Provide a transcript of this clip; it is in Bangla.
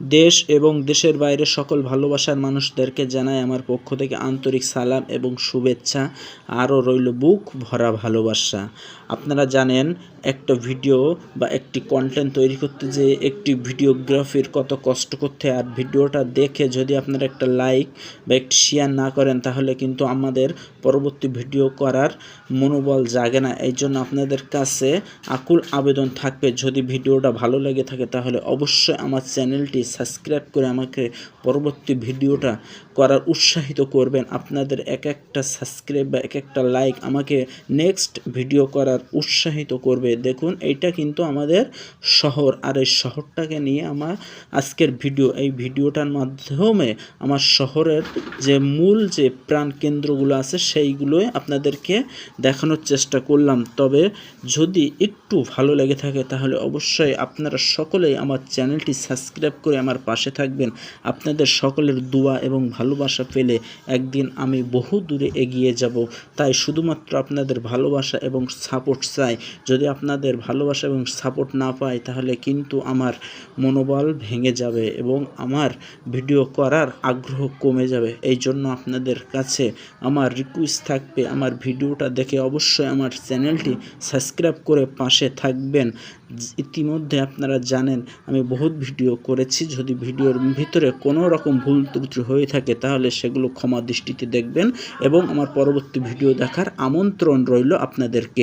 দেশ এবং দেশের বাইরে সকল ভালোবাসার মানুষদেরকে জানাই আমার পক্ষ থেকে আন্তরিক সালাম এবং শুভেচ্ছা। আরও রইল বুক ভরা ভালোবাসা। আপনারা জানেন একটা ভিডিও বা একটি কন্টেন্ট তৈরি করতে যে একটি ভিডিওগ্রাফির কত কষ্ট করতে, আর ভিডিওটা দেখে যদি আপনারা একটা লাইক বা একটি শেয়ার না করেন তাহলে কিন্তু আমাদের পরবর্তী ভিডিও করার মনোবল জাগে না। এই জন্য আপনাদের কাছে আকুল আবেদন থাকবে, যদি ভিডিওটা ভালো লেগে থাকে তাহলে অবশ্যই আমার চ্যানেলটি সাবস্ক্রাইব করে আমাকে পরবর্তী ভিডিওটা করার উৎসাহিত করবেন। আপনাদের এক একটা সাবস্ক্রাইব বা এক একটা লাইক আমাকে নেক্সট ভিডিও করার উৎসাহিত করবে। দেখুন এইটা কিন্তু আমাদের শহর, আর এই শহরটাকে নিয়ে আমার আজকের ভিডিও। এই ভিডিওটার মাধ্যমে আমার শহরের যে মূল যে প্রাণ কেন্দ্রগুলো আছে সেইগুলোই আপনাদেরকে দেখানোর চেষ্টা করলাম। তবে যদি একটু ভালো লেগে থাকে তাহলে অবশ্যই আপনারা সকলেই আমার চ্যানেলটি সাবস্ক্রাইব করে আমার পাশে থাকবেন। আপনাদের সকলের দোয়া এবং ভালোবাসা পেলে একদিন আমি বহু দূরে এগিয়ে যাব। তাই শুধুমাত্র আপনাদের ভালোবাসা এবং সাপোর্ট চাই। যদি আপনাদের ভালোবাসা এবং সাপোর্ট না পাই তাহলে কিন্তু আমার মনোবল ভেঙে যাবে এবং আমার ভিডিও করার আগ্রহ কমে যাবে। এই জন্য আপনাদের কাছে আমার রিকোয়েস্ট থাকবে, আমার ভিডিওটা দেখে অবশ্যই আমার চ্যানেলটি সাবস্ক্রাইব করে পাশে থাকবেন। ইতিমধ্যে আপনারা জানেন আমি বহুত ভিডিও করেছি। যদি ভিডিওর ভিতরে কোনো রকম ভুল ত্রুটি হয়ে থাকে তাহলে সেগুলো ক্ষমা দৃষ্টিতে দেখবেন এবং আমার পরবর্তী ভিডিও দেখার আমন্ত্রণ রইল আপনাদেরকে।